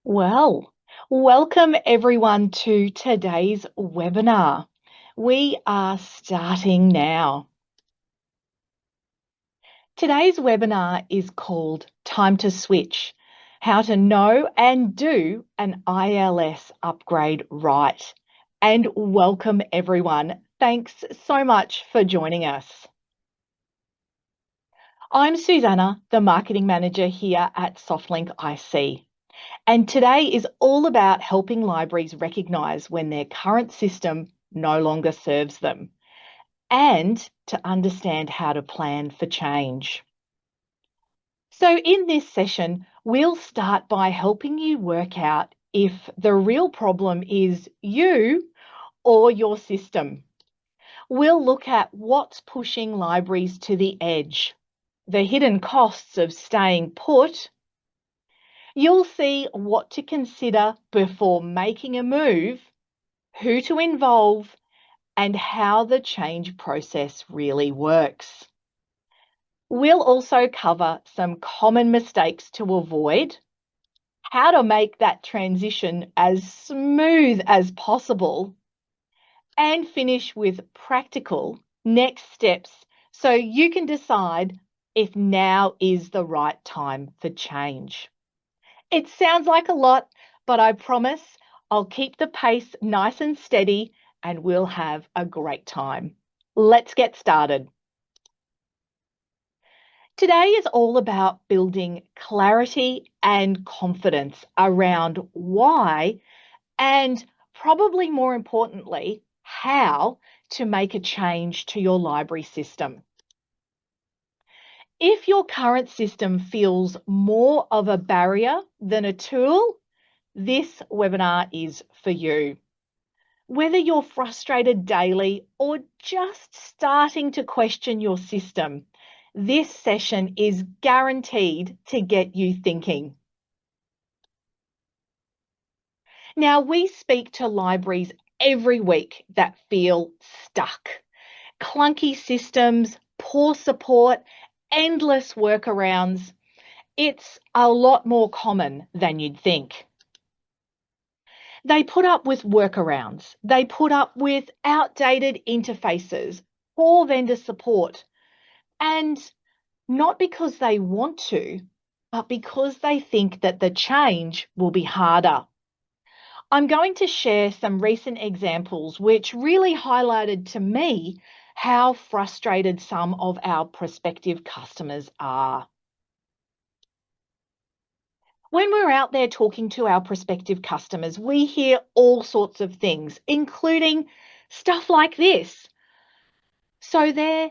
Well, welcome everyone to today's webinar. We are starting now. Today's webinar is called Time to Switch, How to Know and Do an ILS Upgrade Right. And welcome everyone. Thanks so much for joining us. I'm Susanna, the Marketing Manager here at SoftLink IC. And today is all about helping libraries recognise when their current system no longer serves them and to understand how to plan for change. So in this session, we'll start by helping you work out if the real problem is you or your system. We'll look at what's pushing libraries to the edge, the hidden costs of staying put. You'll see what to consider before making a move, who to involve, and how the change process really works. We'll also cover some common mistakes to avoid, how to make that transition as smooth as possible, and finish with practical next steps so you can decide if now is the right time for change. It sounds like a lot, but I promise I'll keep the pace nice and steady and we'll have a great time. Let's get started. Today is all about building clarity and confidence around why and probably more importantly, how to make a change to your library system. If your current system feels more of a barrier than a tool, this webinar is for you. Whether you're frustrated daily or just starting to question your system, this session is guaranteed to get you thinking. Now, we speak to libraries every week that feel stuck. Clunky systems, poor support, endless workarounds. It's a lot more common than you'd think. They put up with workarounds. They put up with outdated interfaces, poor vendor support, and not because they want to, but because they think that the change will be harder. I'm going to share some recent examples which really highlighted to me how frustrated some of our prospective customers are. When we're out there talking to our prospective customers, we hear all sorts of things, including stuff like this. So their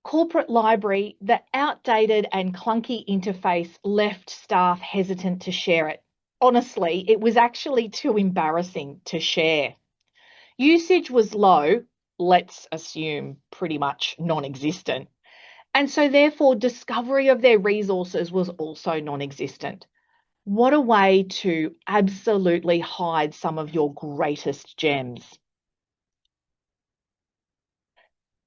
corporate library, the outdated and clunky interface left staff hesitant to share it. Honestly, it was actually too embarrassing to share. Usage was low, let's assume pretty much non-existent. And so therefore discovery of their resources was also non-existent. What a way to absolutely hide some of your greatest gems.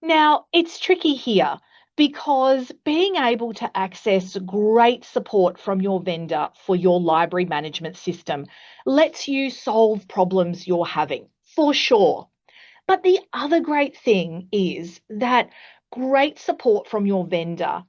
Now, it's tricky here because being able to access great support from your vendor for your library management system lets you solve problems you're having, for sure. But the other great thing is that great support from your vendor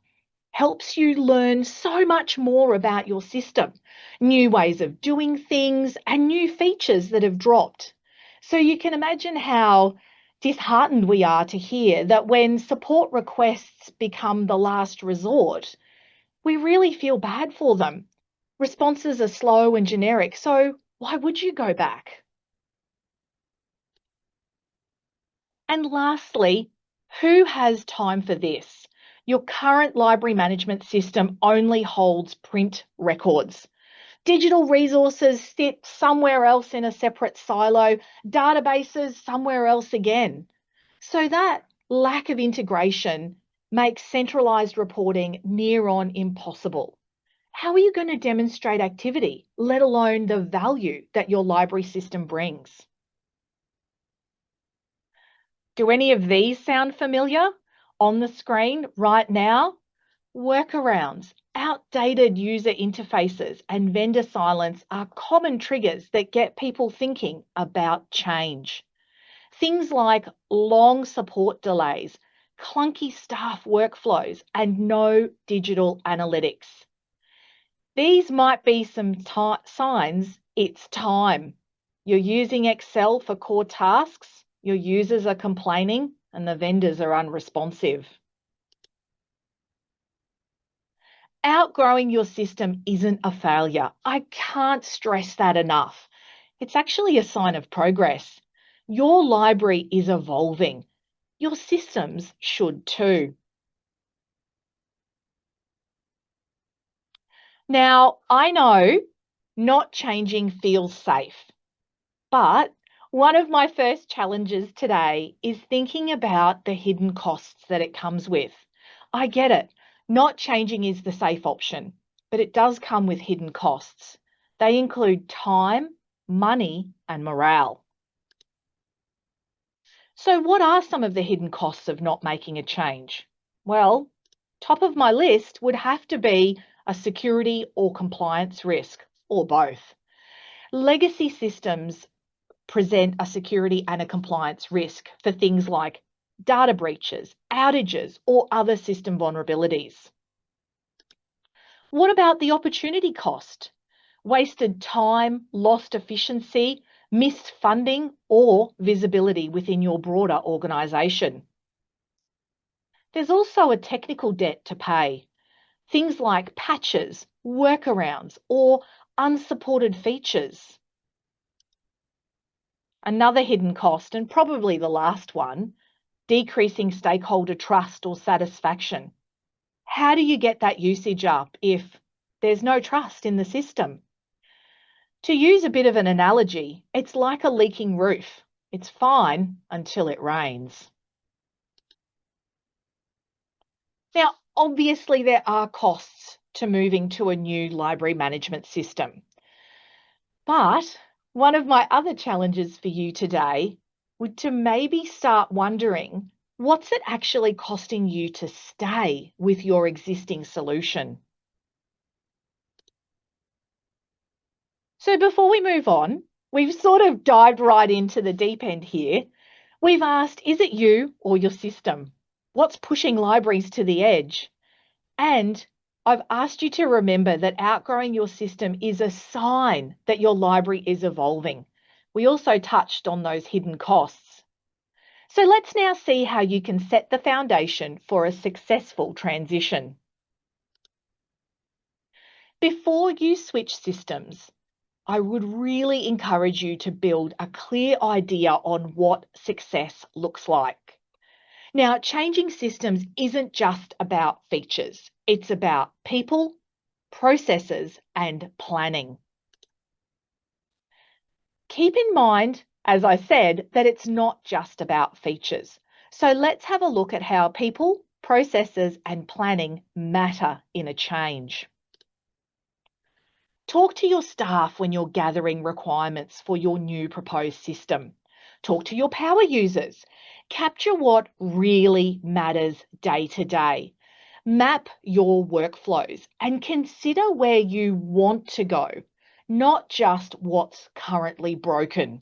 helps you learn so much more about your system, new ways of doing things, and new features that have dropped. So you can imagine how disheartened we are to hear that when support requests become the last resort, we really feel bad for them. Responses are slow and generic, so why would you go back? And lastly, who has time for this? Your current library management system only holds print records. Digital resources sit somewhere else in a separate silo, databases somewhere else again. So that lack of integration makes centralized reporting near on impossible. How are you going to demonstrate activity, let alone the value that your library system brings? Do any of these sound familiar on the screen right now? Workarounds, outdated user interfaces, and vendor silence are common triggers that get people thinking about change. Things like long support delays, clunky staff workflows, and no digital analytics. These might be some signs it's time. You're using Excel for core tasks, your users are complaining, and the vendors are unresponsive. Outgrowing your system isn't a failure. I can't stress that enough. It's actually a sign of progress. Your library is evolving. Your systems should too. Now, I know not changing feels safe, but one of my first challenges today is thinking about the hidden costs that it comes with. I get it. Not changing is the safe option, but it does come with hidden costs. They include time, money, and morale. So, what are some of the hidden costs of not making a change? Well, top of my list would have to be a security or compliance risk, or both. Legacy systems present a security and a compliance risk for things like data breaches, outages, or other system vulnerabilities. What about the opportunity cost? Wasted time, lost efficiency, missed funding, or visibility within your broader organisation. There's also a technical debt to pay. Things like patches, workarounds, or unsupported features. Another hidden cost, and probably the last one, decreasing stakeholder trust or satisfaction. How do you get that usage up if there's no trust in the system? To use a bit of an analogy, it's like a leaking roof. It's fine until it rains. Now, obviously, there are costs to moving to a new library management system. But one of my other challenges for you today would to maybe start wondering, what's it actually costing you to stay with your existing solution? So before we move on, we've sort of dived right into the deep end here. We've asked, is it you or your system? What's pushing libraries to the edge? And I've asked you to remember that outgrowing your system is a sign that your library is evolving. We also touched on those hidden costs. So let's now see how you can set the foundation for a successful transition. Before you switch systems, I would really encourage you to build a clear idea on what success looks like. Now, changing systems isn't just about features. It's about people, processes, and planning. Keep in mind, as I said, that it's not just about features. So let's have a look at how people, processes, and planning matter in a change. Talk to your staff when you're gathering requirements for your new proposed system. Talk to your power users. Capture what really matters day to day. Map your workflows and consider where you want to go, not just what's currently broken.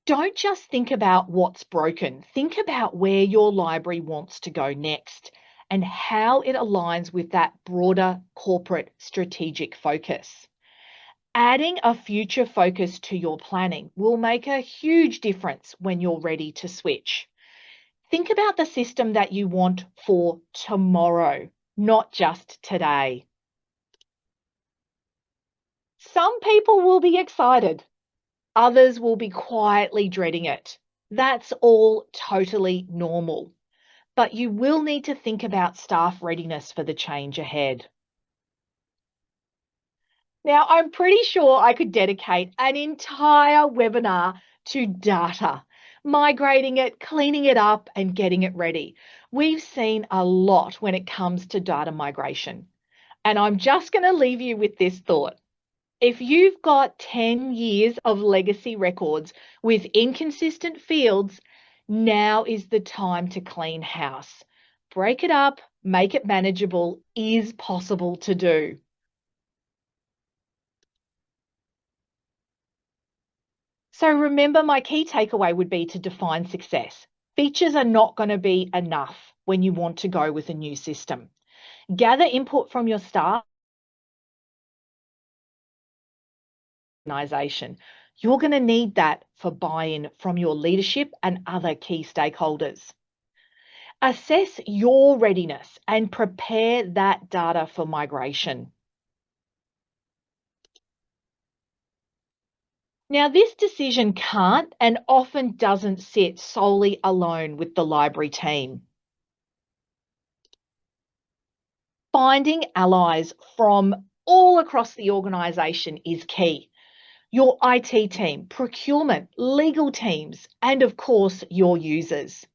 Don't just think about what's broken. Think about where your library wants to go next and how it aligns with that broader corporate strategic focus. Adding a future focus to your planning will make a huge difference when you're ready to switch. Think about the system that you want for tomorrow, not just today. Some people will be excited. Others will be quietly dreading it. That's all totally normal. But you will need to think about staff readiness for the change ahead. Now, I'm pretty sure I could dedicate an entire webinar to data, migrating it, cleaning it up, and getting it ready. We've seen a lot when it comes to data migration. And I'm just going to leave you with this thought. If you've got 10 years of legacy records with inconsistent fields, now is the time to clean house. Break it up, make it manageable is possible to do. So remember, my key takeaway would be to define success. Features are not going to be enough when you want to go with a new system. Gather input from your staff organization. You're going to need that for buy-in from your leadership and other key stakeholders. Assess your readiness and prepare that data for migration. Now, this decision can't and often doesn't sit solely alone with the library team. Finding allies from all across the organisation is key. Your IT team, procurement, legal teams, and of course, your users.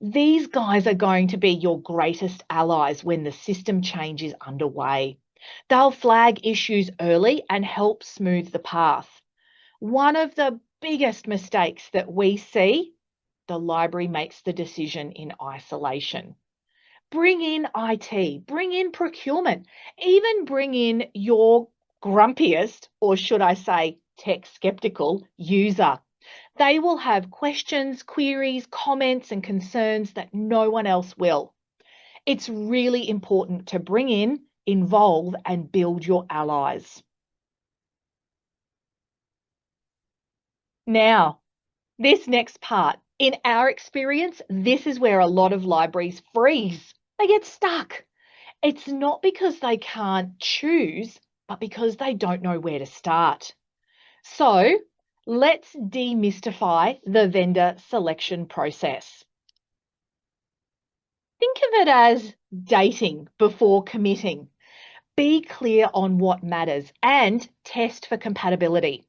These guys are going to be your greatest allies when the system change is underway. They'll flag issues early and help smooth the path. One of the biggest mistakes that we see, the library makes the decision in isolation. Bring in IT, bring in procurement, even bring in your grumpiest, or should I say tech skeptical user. They will have questions, queries, comments, and concerns that no one else will. It's really important to bring in, involve, and build your allies. Now, this next part, in our experience, this is where a lot of libraries freeze. They get stuck. It's not because they can't choose, but because they don't know where to start. So let's demystify the vendor selection process. Think of it as dating before committing. Be clear on what matters and test for compatibility.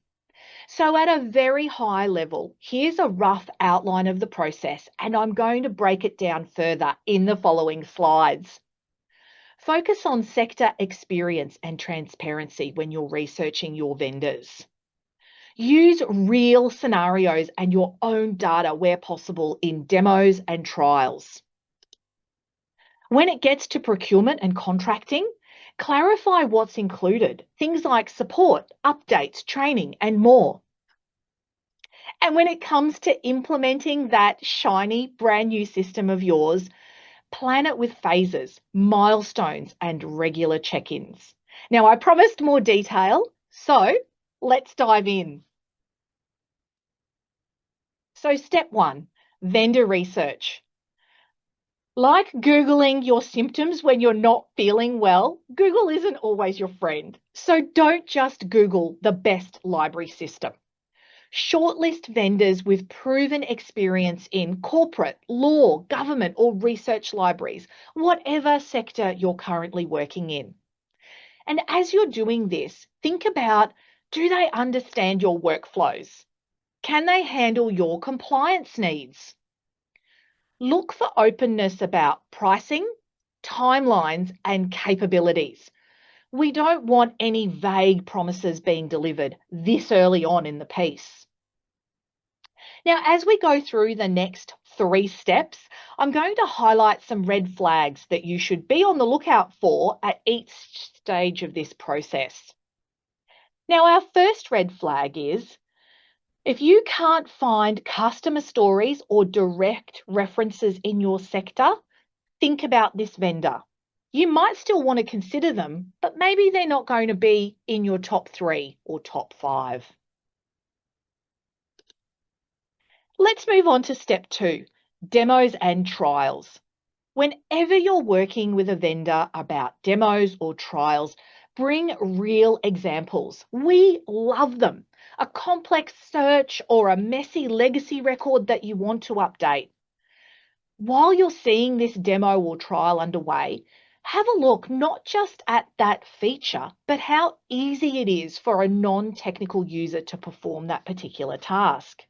So at a very high level, here's a rough outline of the process, and I'm going to break it down further in the following slides. Focus on sector experience and transparency when you're researching your vendors. Use real scenarios and your own data where possible in demos and trials. When it gets to procurement and contracting, clarify what's included, things like support, updates, training, and more. And when it comes to implementing that shiny brand new system of yours, plan it with phases, milestones, and regular check-ins. Now, I promised more detail, so let's dive in. So step 1, vendor research. Like Googling your symptoms when you're not feeling well, Google isn't always your friend. So don't just Google the best library system. Shortlist vendors with proven experience in corporate, law, government, or research libraries, whatever sector you're currently working in. And as you're doing this, think about, do they understand your workflows? Can they handle your compliance needs? Look for openness about pricing, timelines, and capabilities. We don't want any vague promises being delivered this early on in the piece. Now, as we go through the next 3 steps, I'm going to highlight some red flags that you should be on the lookout for at each stage of this process. Now, our first red flag is if you can't find customer stories or direct references in your sector, think about this vendor. You might still want to consider them, but maybe they're not going to be in your top 3 or top 5. Let's move on to step 2, demos and trials. Whenever you're working with a vendor about demos or trials, bring real examples. We love them. A complex search or a messy legacy record that you want to update. While you're seeing this demo or trial underway, have a look not just at that feature, but how easy it is for a non-technical user to perform that particular task.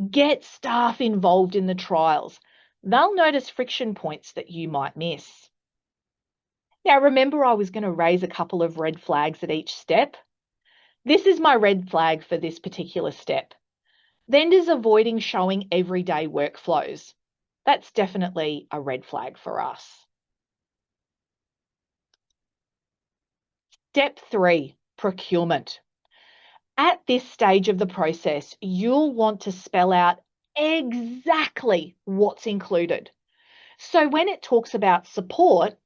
Get staff involved in the trials. They'll notice friction points that you might miss. Now, remember I was going to raise a couple of red flags at each step? This is my red flag for this particular step. Vendors avoiding showing everyday workflows. That's definitely a red flag for us. Step 3, procurement. At this stage of the process, you'll want to spell out exactly what's included. So when it talks about support,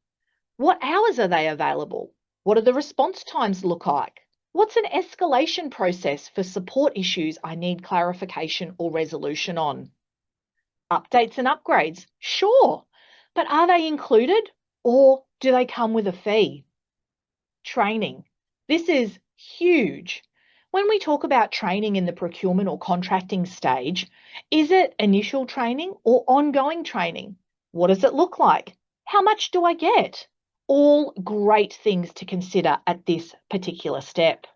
what hours are they available? What do the response times look like? What's an escalation process for support issues I need clarification or resolution on? Updates and upgrades, sure, but are they included or do they come with a fee? Training. This is huge. When we talk about training in the procurement or contracting stage, is it initial training or ongoing training? What does it look like? How much do I get? All great things to consider at this particular step.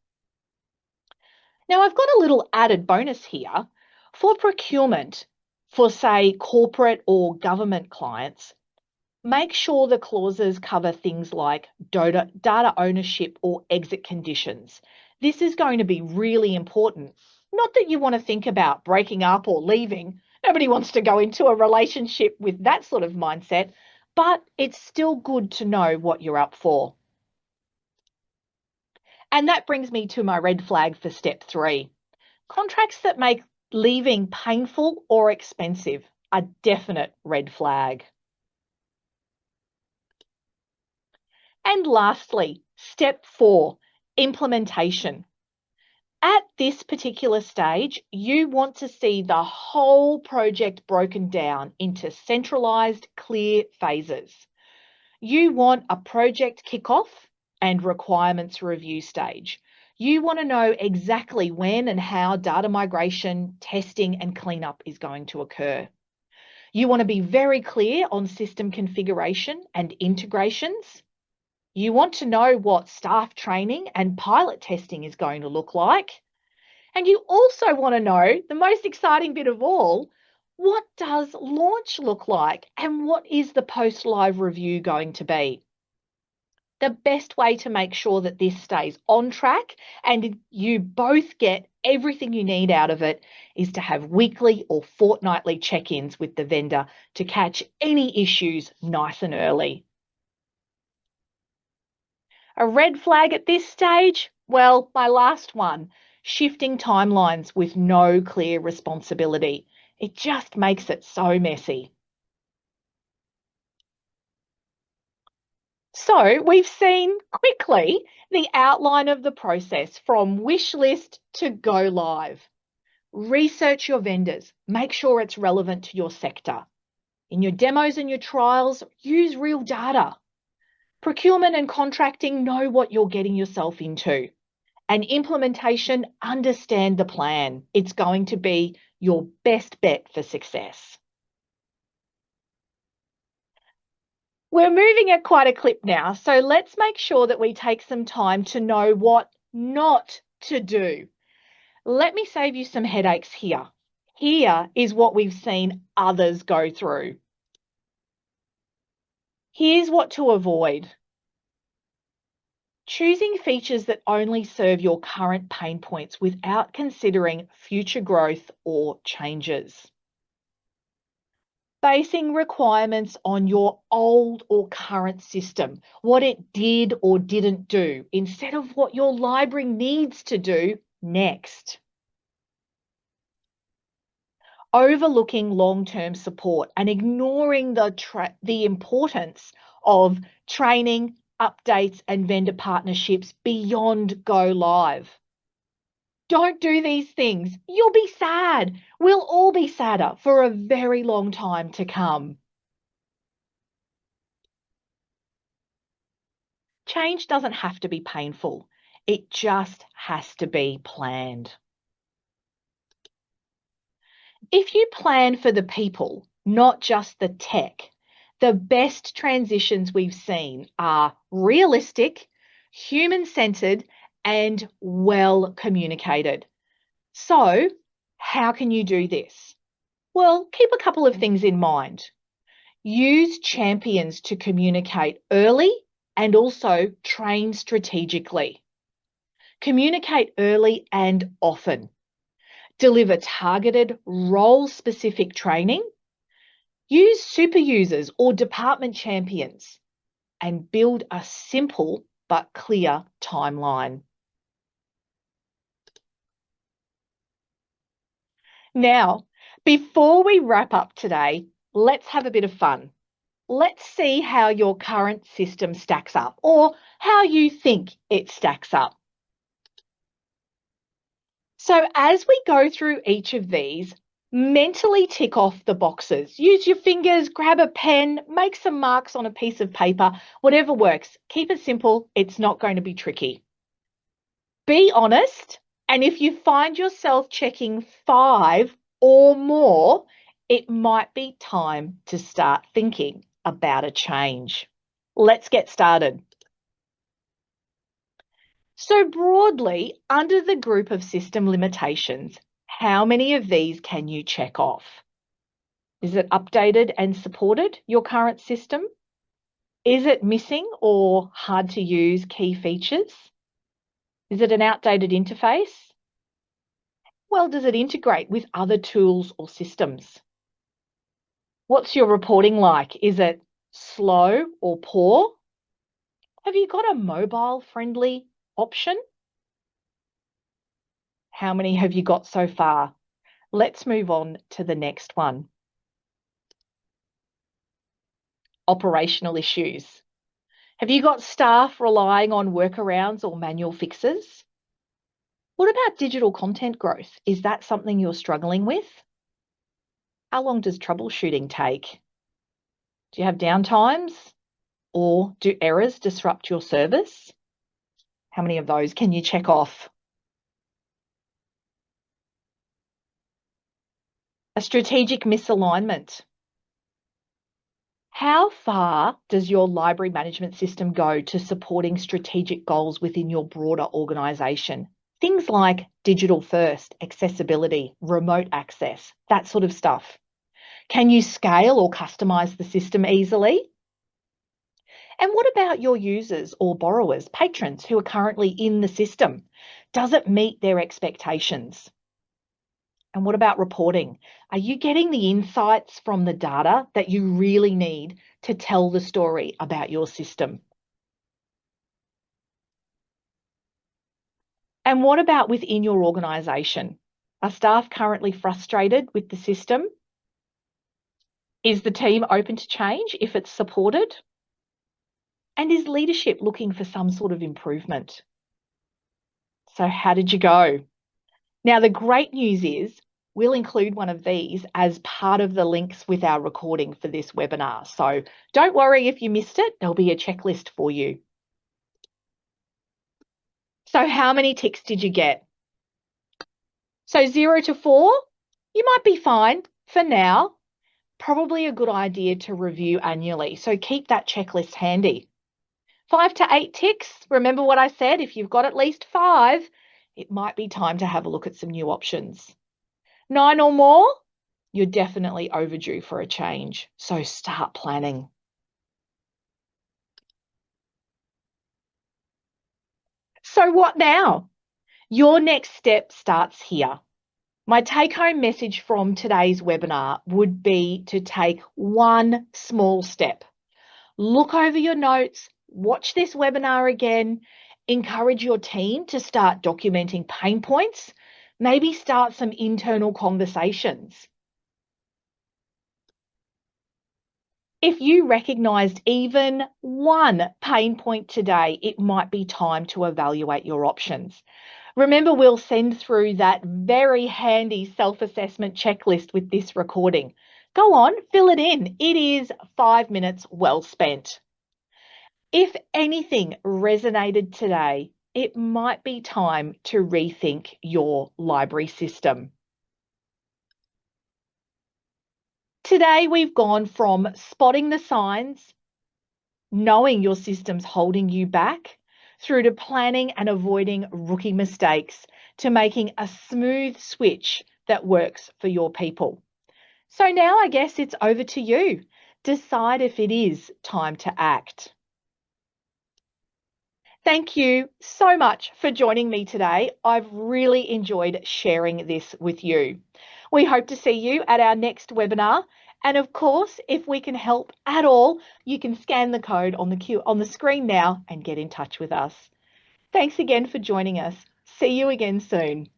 Now, I've got a little added bonus here. For procurement, for say corporate or government clients, make sure the clauses cover things like data ownership or exit conditions. This is going to be really important. Not that you want to think about breaking up or leaving. Nobody wants to go into a relationship with that sort of mindset, but it's still good to know what you're up for. And that brings me to my red flag for step 3. Contracts that make leaving painful or expensive, a definite red flag. And lastly, step 4, implementation. At this particular stage, you want to see the whole project broken down into centralized, clear phases. You want a project kickoff and requirements review stage. You want to know exactly when and how data migration, testing, and cleanup is going to occur. You want to be very clear on system configuration and integrations. You want to know what staff training and pilot testing is going to look like. And you also want to know, the most exciting bit of all, what does launch look like and what is the post-live review going to be? The best way to make sure that this stays on track and you both get everything you need out of it is to have weekly or fortnightly check-ins with the vendor to catch any issues nice and early. A red flag at this stage? Well, my last one, shifting timelines with no clear responsibility. It just makes it so messy. So we've seen quickly the outline of the process from wish list to go live. Research your vendors. Make sure it's relevant to your sector. In your demos and your trials, use real data. Procurement and contracting, know what you're getting yourself into. And implementation, understand the plan. It's going to be your best bet for success. We're moving at quite a clip now, so let's make sure that we take some time to know what not to do. Let me save you some headaches here. Here is what we've seen others go through. Here's what to avoid. Choosing features that only serve your current pain points without considering future growth or changes. Basing requirements on your old or current system, what it did or didn't do, instead of what your library needs to do next. Overlooking long-term support and ignoring the importance of training, updates, and vendor partnerships beyond go live. Don't do these things. You'll be sad. We'll all be sadder for a very long time to come. Change doesn't have to be painful. It just has to be planned. If you plan for the people, not just the tech, the best transitions we've seen are realistic, human-centered, and well communicated. So, how can you do this? Well, keep a couple of things in mind. Use champions to communicate early and also train strategically. Communicate early and often. Deliver targeted role-specific training. Use super users or department champions and build a simple but clear timeline. Now, before we wrap up today, let's have a bit of fun. Let's see how your current system stacks up, or how you think it stacks up. So as we go through each of these, mentally tick off the boxes. Use your fingers, grab a pen, make some marks on a piece of paper, whatever works. Keep it simple. It's not going to be tricky. Be honest, and if you find yourself checking 5 or more, it might be time to start thinking about a change. Let's get started. So broadly, under the group of system limitations, how many of these can you check off? Is it updated and supported, your current system? Is it missing or hard to use key features? Is it an outdated interface? Well, does it integrate with other tools or systems? What's your reporting like? Is it slow or poor? Have you got a mobile-friendly option? How many have you got so far? Let's move on to the next one. Operational issues. Have you got staff relying on workarounds or manual fixes? What about digital content growth? Is that something you're struggling with? How long does troubleshooting take? Do you have downtimes? Or do errors disrupt your service? How many of those can you check off? A strategic misalignment. How far does your library management system go to supporting strategic goals within your broader organisation? Things like digital first, accessibility, remote access, that sort of stuff. Can you scale or customise the system easily? And what about your users or borrowers, patrons who are currently in the system? Does it meet their expectations? And what about reporting? Are you getting the insights from the data that you really need to tell the story about your system? And what about within your organisation? Are staff currently frustrated with the system? Is the team open to change if it's supported? And is leadership looking for some sort of improvement? So how did you go? Now, the great news is we'll include one of these as part of the links with our recording for this webinar. So don't worry if you missed it, there'll be a checklist for you. So how many ticks did you get? So 0 to 4, you might be fine for now. Probably a good idea to review annually. So keep that checklist handy. 5 to 8 ticks. Remember what I said, if you've got at least 5, it might be time to have a look at some new options. 9 or more, you're definitely overdue for a change. So start planning. So what now? Your next step starts here. My take-home message from today's webinar would be to take one small step. Look over your notes, watch this webinar again, encourage your team to start documenting pain points, maybe start some internal conversations. If you recognised even one pain point today, it might be time to evaluate your options. Remember, we'll send through that very handy self-assessment checklist with this recording. Go on, fill it in. It is 5 minutes well spent. If anything resonated today, it might be time to rethink your library system. Today, we've gone from spotting the signs, knowing your system's holding you back, through to planning and avoiding rookie mistakes, to making a smooth switch that works for your people. So now I guess it's over to you. Decide if it is time to act. Thank you so much for joining me today. I've really enjoyed sharing this with you. We hope to see you at our next webinar. And of course, if we can help at all, you can scan the code on the screen now and get in touch with us. Thanks again for joining us. See you again soon.